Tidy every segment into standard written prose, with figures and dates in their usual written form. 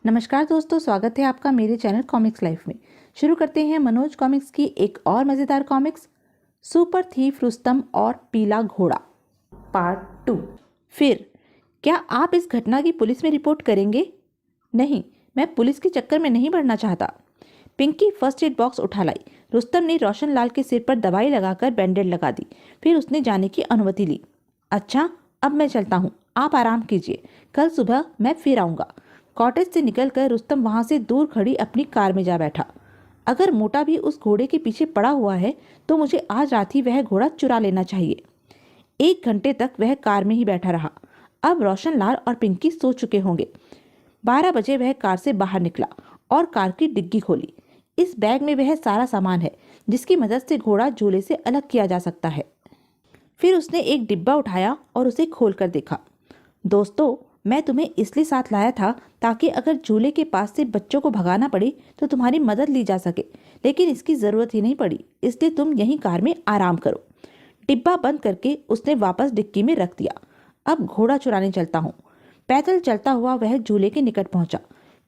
नमस्कार दोस्तों, स्वागत है आपका मेरे चैनल कॉमिक्स लाइफ में। शुरू करते हैं मनोज कॉमिक्स की एक और मज़ेदार कॉमिक्स, सुपर थीफ रुस्तम और पीला घोड़ा पार्ट 2। फिर क्या आप इस घटना की पुलिस में रिपोर्ट करेंगे? नहीं, मैं पुलिस के चक्कर में नहीं पड़ना चाहता। पिंकी फर्स्ट एड बॉक्स उठा लाई। रुस्तम ने रोशन लाल के सिर पर दवाई लगाकर बैंडेड लगा दी। फिर उसने जाने की अनुमति ली। अच्छा, अब मैं चलता हूँ, आप आराम कीजिए, कल सुबह मैं फिर आऊँगा। कॉटेज से निकलकर रुस्तम वहां से दूर खड़ी अपनी कार में जा बैठा। अगर मोटा भी उस घोड़े के पीछे पड़ा हुआ है तो मुझे आज रात ही वह घोड़ा चुरा लेना चाहिए। 1 घंटे तक वह कार में ही बैठा रहा। अब रोशन लाल और पिंकी सो चुके होंगे। 12 बजे वह कार से बाहर निकला और कार की डिग्गी खोली। इस बैग में वह सारा सामान है जिसकी मदद से घोड़ा झूले से अलग किया जा सकता है। फिर उसने एक डिब्बा उठाया और उसे खोलकर देखा। दोस्तों, मैं तुम्हें इसलिए साथ लाया था ताकि अगर झूले के पास से बच्चों को भगाना पड़े तो तुम्हारी मदद ली जा सके, लेकिन इसकी ज़रूरत ही नहीं पड़ी, इसलिए तुम यहीं कार में आराम करो। डिब्बा बंद करके उसने वापस डिक्की में रख दिया। अब घोड़ा चुराने चलता हूँ। पैदल चलता हुआ वह झूले के निकट पहुंचा।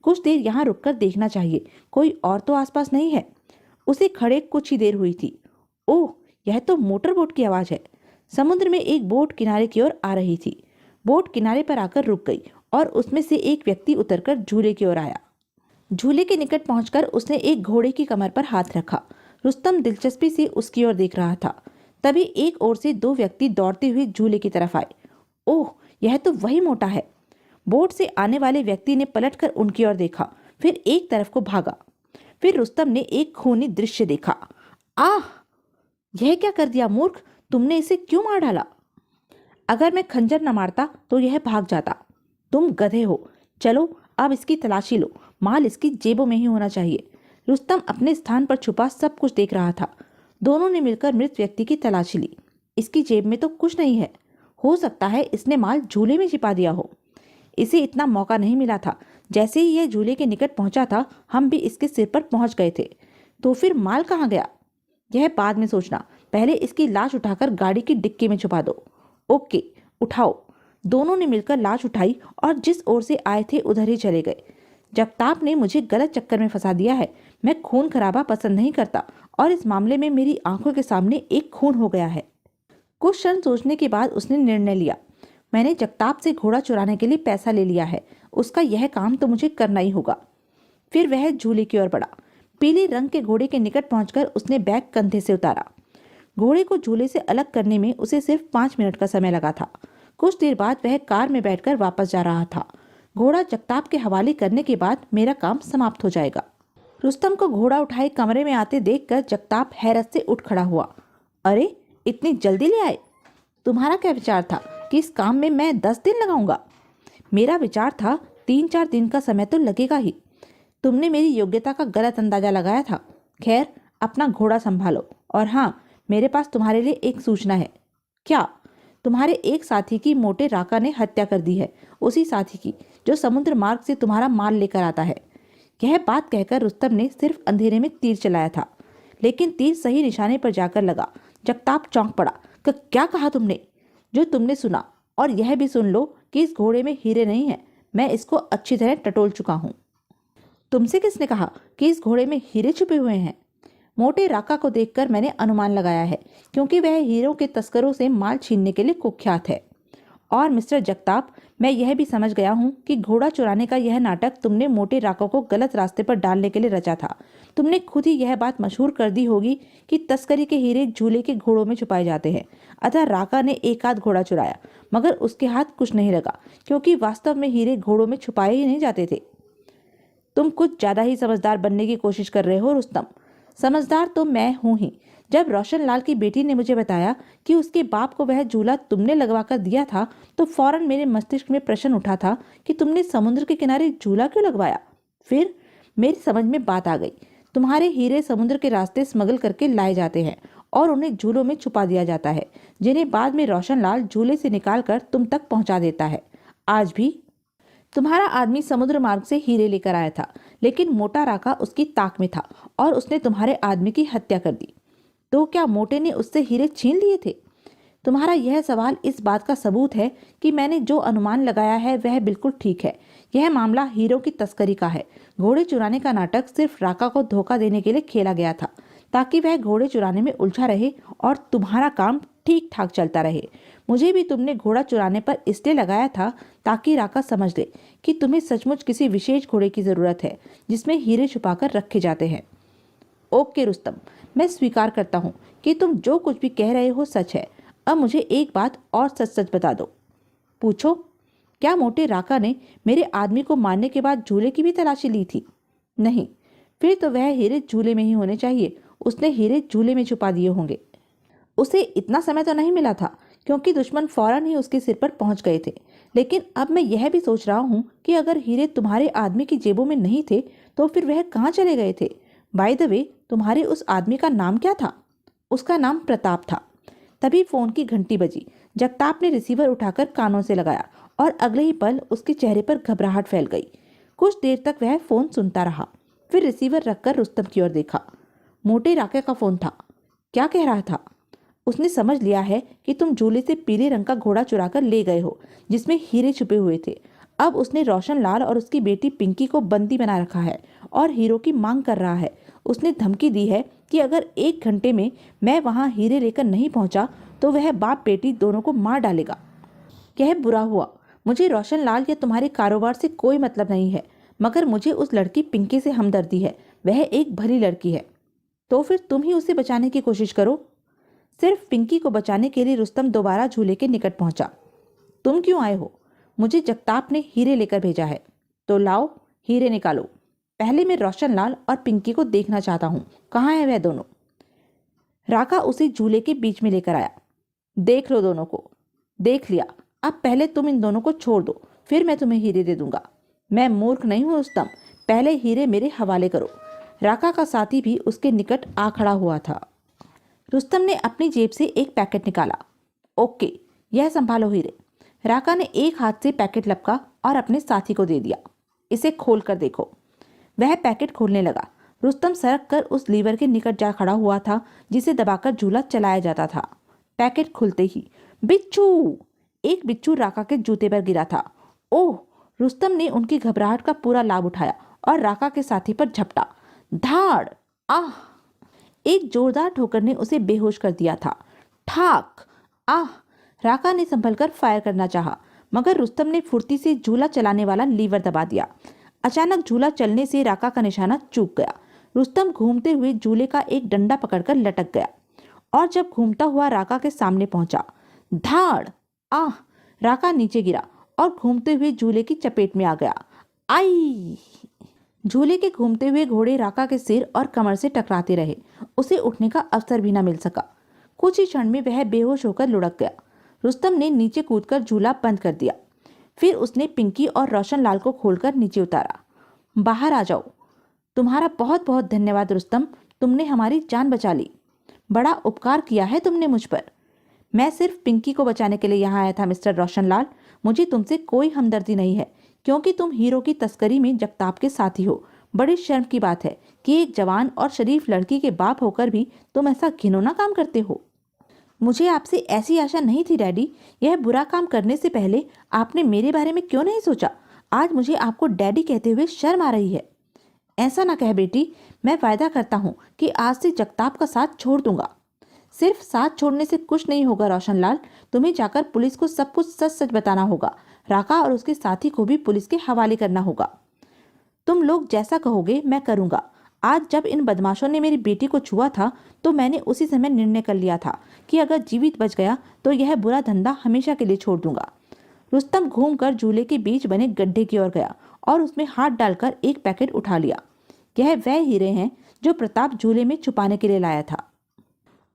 कुछ देर यहाँ रुककर देखना चाहिए, कोई और तो आसपास नहीं है। उसे खड़े कुछ ही देर हुई थी। ओह, यह तो मोटर बोट की आवाज़ है। समुद्र में एक बोट किनारे की ओर आ रही थी। बोट किनारे पर आकर रुक गई और उसमें से एक व्यक्ति उतरकर झूले की ओर आया। झूले के निकट पहुंचकर उसने एक घोड़े की कमर पर हाथ रखा। रुस्तम दिलचस्पी से उसकी ओर देख रहा था। तभी एक ओर से 2 व्यक्ति दौड़ते हुए झूले की तरफ आए। ओह, यह तो वही मोटा है। बोट से आने वाले व्यक्ति ने पलटकर उनकी ओर देखा, फिर एक तरफ को भागा। फिर रुस्तम ने एक खूनी दृश्य देखा। आह, यह क्या कर दिया मूर्ख, तुमने इसे क्यों मार डाला? अगर मैं खंजर न मारता तो यह भाग जाता। तुम गधे हो। चलो अब इसकी तलाशी लो, माल इसकी जेबों में ही होना चाहिए। रुस्तम अपने स्थान पर छुपा सब कुछ देख रहा था। दोनों ने मिलकर मृत व्यक्ति की तलाशी ली। इसकी जेब में तो कुछ नहीं है। हो सकता है इसने माल झूले में छिपा दिया हो। इसे इतना मौका नहीं मिला था। जैसे ही यह झूले के निकट पहुंचा था, हम भी इसके सिर पर पहुंच गए थे। तो फिर माल कहाँ गया? यह बाद में सोचना, पहले इसकी लाश उठाकर गाड़ी की डिक्की में छुपा दो। ओके, उठाओ। दोनों ने मिलकर लाश उठाई और जिस ओर से आए थे उधर ही चले गए। जगताप ने मुझे गलत चक्कर में फंसा दिया है। मैं खून खराबा पसंद नहीं करता और इस मामले में मेरी आंखों के सामने एक खून हो गया है। कुछ क्षण सोचने के बाद उसने निर्णय लिया। मैंने जगताप से घोड़ा चुराने के लिए पैसा ले लिया है, उसका यह काम तो मुझे करना ही होगा। फिर वह झूले की ओर बढ़ा। पीले रंग के घोड़े के निकट पहुंचकर उसने बैग कंधे से उतारा। घोड़े को झूले से अलग करने में उसे सिर्फ 5 मिनट का समय लगा था। कुछ देर बाद वह कार में बैठकर वापस जा रहा था। घोड़ा जगताप के हवाले करने के बाद मेरा काम समाप्त हो जाएगा। रुस्तम को घोड़ा उठाए कमरे में आते देखकर जगताप हैरत से उठ खड़ा हुआ। अरे, इतनी जल्दी ले आए? तुम्हारा क्या विचार था कि इस काम में मैं 10 दिन लगाऊंगा? मेरा विचार था 3-4 दिन का समय तो लगेगा ही। तुमने मेरी योग्यता का गलत अंदाजा लगाया था। खैर, अपना घोड़ा संभालो। और हाँ, मेरे पास तुम्हारे लिए एक सूचना है। क्या? तुम्हारे एक साथी की मोटे राका ने हत्या कर दी है, उसी साथी की जो समुद्र मार्ग से तुम्हारा माल लेकर आता है। यह बात कहकर रुस्तम ने सिर्फ अंधेरे में तीर चलाया था, लेकिन तीर सही निशाने पर जाकर लगा। जगताप चौंक पड़ा। क्या कहा तुमने? जो तुमने सुना, और यह भी सुन लो कि इस घोड़े में हीरे नहीं है। मैं इसको अच्छी तरह टटोल चुका हूँ। तुमसे किसने कहा कि इस घोड़े में हीरे छुपे हुए हैं? मोटे राका को देखकर मैंने अनुमान लगाया है, क्योंकि वह हीरों के तस्करों से माल छीनने के लिए कुख्यात है। और मिस्टर जगताप, मैं यह भी समझ गया हूँ कि घोड़ा चुराने का यह नाटक तुमने मोटे राका को गलत रास्ते पर डालने के लिए रचा था। तुमने खुद ही यह बात मशहूर कर दी होगी कि तस्करी के हीरे झूले के घोड़ों में छुपाए जाते हैं। अतः राका ने एक आध घोड़ा चुराया, मगर उसके हाथ कुछ नहीं लगा, क्योंकि वास्तव में हीरे घोड़ों में छुपाए ही नहीं जाते थे। तुम कुछ ज्यादा ही समझदार बनने की कोशिश कर रहे हो रुस्तम। समझदार तो मैं हूं ही। जब रोशन लाल की बेटी ने मुझे बताया कि उसके बाप को वह झूला तुमने लगवा कर दिया था, तो फौरन मेरे मस्तिष्क में प्रश्न उठा था कि तुमने समुद्र के किनारे झूला क्यों लगवाया। फिर मेरी समझ में बात आ गई। तुम्हारे हीरे समुद्र के रास्ते स्मगल करके लाए जाते हैं और उन्हें झूलों में छुपा दिया जाता है, जिन्हें बाद में रोशन लाल झूले से निकाल कर तुम तक पहुंचा देता है। आज भी तुम्हारा आदमी समुद्र मार्ग से हीरे लेकर आया था, लेकिन मोटा राका उसकी ताक में था और उसने तुम्हारे आदमी की हत्या कर दी। तो क्या मोटे ने उससे हीरे छीन लिए थे? तुम्हारा यह सवाल इस बात का सबूत है कि मैंने जो अनुमान लगाया है वह बिल्कुल ठीक है। यह मामला हीरो की तस्करी का है। घोड़े चुराने का नाटक सिर्फ राका को धोखा देने के लिए खेला गया था, ताकि वह घोड़े चुराने में उलझा रहे और तुम्हारा काम ठीक ठाक चलता रहे। मुझे भी तुमने घोड़ा चुराने पर इसलिए लगाया था ताकि राका समझ ले कि तुम्हें सचमुच किसी विशेष घोड़े की जरूरत है जिसमें हीरे छुपाकर रखे जाते हैं। ओके रुस्तम, मैं स्वीकार करता हूँ कि तुम जो कुछ भी कह रहे हो सच है। अब मुझे एक बात और सच सच बता दो। पूछो। क्या मोटे राका ने मेरे आदमी को मारने के बाद झूले की भी तलाशी ली थी? नहीं। फिर तो वह हीरे झूले में ही होने चाहिए। उसने हीरे झूले में छुपा दिए होंगे। उसे इतना समय तो नहीं मिला था, क्योंकि दुश्मन फौरन ही उसके सिर पर पहुंच गए थे। लेकिन अब मैं यह भी सोच रहा हूँ कि अगर हीरे तुम्हारे आदमी की जेबों में नहीं थे तो फिर वह कहाँ चले गए थे? बाय द वे, तुम्हारे उस आदमी का नाम क्या था? उसका नाम प्रताप था। तभी फोन की घंटी बजी। जगताप ने रिसीवर उठाकर कानों से लगाया और अगले ही पल उसके चेहरे पर घबराहट फैल गई। कुछ देर तक वह फोन सुनता रहा, फिर रिसीवर रखकर रुस्तम की ओर देखा। मोटे राके का फोन था। क्या कह रहा था? उसने समझ लिया है कि तुम झूले से पीले रंग का घोड़ा चुराकर ले गए हो जिसमें हीरे छुपे हुए थे। अब उसने रोशन लाल और उसकी बेटी पिंकी को बंदी बना रखा है और हीरो की मांग कर रहा है। उसने धमकी दी है कि अगर 1 घंटे में मैं वहां हीरे लेकर नहीं पहुंचा तो वह बाप बेटी दोनों को मार डालेगा। यह बुरा हुआ। मुझे रोशन लाल या तुम्हारे कारोबार से कोई मतलब नहीं है, मगर मुझे उस लड़की पिंकी से हमदर्दी है। वह एक भली लड़की है। तो फिर तुम ही उसे बचाने की कोशिश करो। सिर्फ पिंकी को बचाने के लिए रुस्तम दोबारा झूले के निकट पहुंचा। तुम क्यों आए हो? मुझे जगताप ने हीरे लेकर भेजा है। तो लाओ, हीरे निकालो। पहले मैं रोशन लाल और पिंकी को देखना चाहता हूँ। कहाँ है वह दोनों? राका उसे झूले के बीच में लेकर आया। देख लो दोनों को। देख लिया। अब पहले तुम इन दोनों को छोड़ दो, फिर मैं तुम्हें हीरे दे दूंगा। मैं मूर्ख नहीं हूँ रुस्तम, पहले हीरे मेरे हवाले करो। राका का साथी भी उसके निकट आ खड़ा हुआ था। रुस्तम ने अपनी जेब से एक पैकेट निकाला। ओके, यह संभालो हीरे। राका ने एक हाथ से पैकेट लपका और अपने साथी को दे दिया। इसे खोल कर देखो। वह पैकेट खोलने लगा। रुस्तम सरक कर उस लीवर के निकट जा खड़ा हुआ था जिसे दबाकर झूला चलाया जाता था। पैकेट खुलते ही बिच्छू! एक बिच्छू राका के जूते पर गिरा था। ओह! रुस्तम ने उनकी घबराहट का पूरा लाभ उठाया और राका के साथी पर झपटा। धाड़! आह! एक जोरदार ठोकर ने उसे बेहोश कर दिया था। ठाक! आह! राका ने संभलकर फायर करना चाहा, मगर रुस्तम ने फुर्ती से झूला चलाने वाला लीवर दबा दिया। अचानक झूला चलने से राका का निशाना चूक गया। रुस्तम घूमते हुए झूले का एक डंडा पकड़कर लटक गया और जब घूमता हुआ राका के सामने पहुंचा, धाड़! आह! राका नीचे गिरा और घूमते हुए झूले की चपेट में आ गया। आई! झूले के घूमते हुए घोड़े राका के सिर और कमर से टकराते रहे। उसे उठने का अवसर भी न मिल सका। कुछ ही क्षण में वह बेहोश होकर लुढ़क गया। रुस्तम ने नीचे कूदकर झूला बंद कर दिया। फिर उसने पिंकी और रोशन लाल को खोलकर नीचे उतारा। बाहर आ जाओ। तुम्हारा बहुत बहुत धन्यवाद रुस्तम, तुमने हमारी जान बचा ली। बड़ा उपकार किया है तुमने मुझ पर। मैं सिर्फ पिंकी को बचाने के लिए यहाँ आया था मिस्टर रोशन लाल। मुझे तुमसे कोई हमदर्दी नहीं है, क्योंकि तुम हीरो की तस्करी में जगताप के साथी हो। बड़ी शर्म की बात है कि एक जवान और शरीफ लड़की के बाप होकर भी तुम ऐसा घिनौना काम करते हो। मुझे आपसे ऐसी आशा नहीं थी डैडी। यह बुरा काम करने से पहले आपने मेरे बारे में क्यों नहीं सोचा? आज मुझे आपको डैडी कहते हुए शर्म आ रही है। ऐसा ना कह बेटी, मैं वायदा करता हूँ कि आज से जगताप का साथ छोड़ दूंगा। सिर्फ साथ छोड़ने से कुछ नहीं होगा रोशन लाल, तुम्हें जाकर पुलिस को सब कुछ सच सच बताना होगा। राका और उसके साथी को भी पुलिस के हवाले करना होगा। तुम लोग जैसा कहोगे मैं करूंगा। आज जब इन बदमाशों ने मेरी बेटी को छुआ था तो मैंने उसी समय निर्णय कर लिया था कि अगर जीवित बच गया तो यह बुरा धंधा हमेशा के लिए छोड़ दूंगा। रुस्तम घूमकर झूले के बीच बने गड्ढे की ओर गया और उसमें हाथ डालकर एक पैकेट उठा लिया। यह वह हीरे हैं जो प्रताप झूले में छुपाने के लिए लाया था।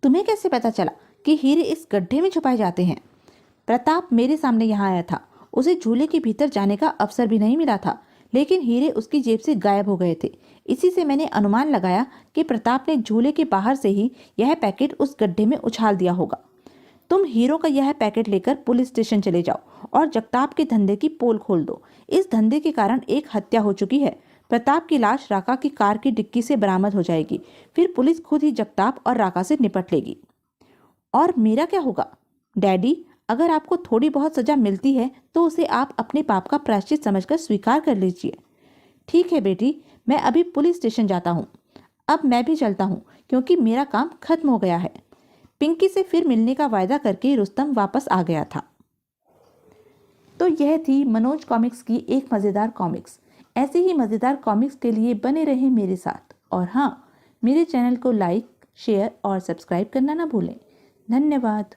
तुम्हें कैसे पता चला कि हीरे इस गड्ढे में छुपाए जाते हैं? प्रताप मेरे सामने यहाँ आया था। उसे झूले के भीतर जाने का अवसर भी नहीं मिला था, लेकिन हीरे उसकी जेब से गायब हो गए थे। इसी से मैंने अनुमान लगाया कि प्रताप ने झूले के बाहर से ही यह पैकेट उस गड्ढे में उछाल दिया होगा। तुम हीरो का यह पैकेट लेकर पुलिस स्टेशन चले जाओ और जगताप के धंधे की पोल खोल दो। इस धंधे के कारण एक हत्या हो चुकी है। प्रताप की लाश राका की कार की डिक्की से बरामद हो जाएगी। फिर पुलिस खुद ही जगताप और राका से निपट लेगी। और मेरा क्या होगा? डैडी, अगर आपको थोड़ी बहुत सजा मिलती है तो उसे आप अपने पाप का प्रायश्चित समझकर स्वीकार कर लीजिए। ठीक है बेटी, मैं अभी पुलिस स्टेशन जाता हूँ। अब मैं भी चलता हूँ क्योंकि मेरा काम खत्म हो गया है। पिंकी से फिर मिलने का वायदा करके रुस्तम वापस आ गया था। तो यह थी मनोज कॉमिक्स की एक मज़ेदार कॉमिक्स। ऐसे ही मज़ेदार कॉमिक्स के लिए बने रहें मेरे साथ। और हाँ, मेरे चैनल को लाइक, शेयर और सब्सक्राइब करना ना भूलें। धन्यवाद।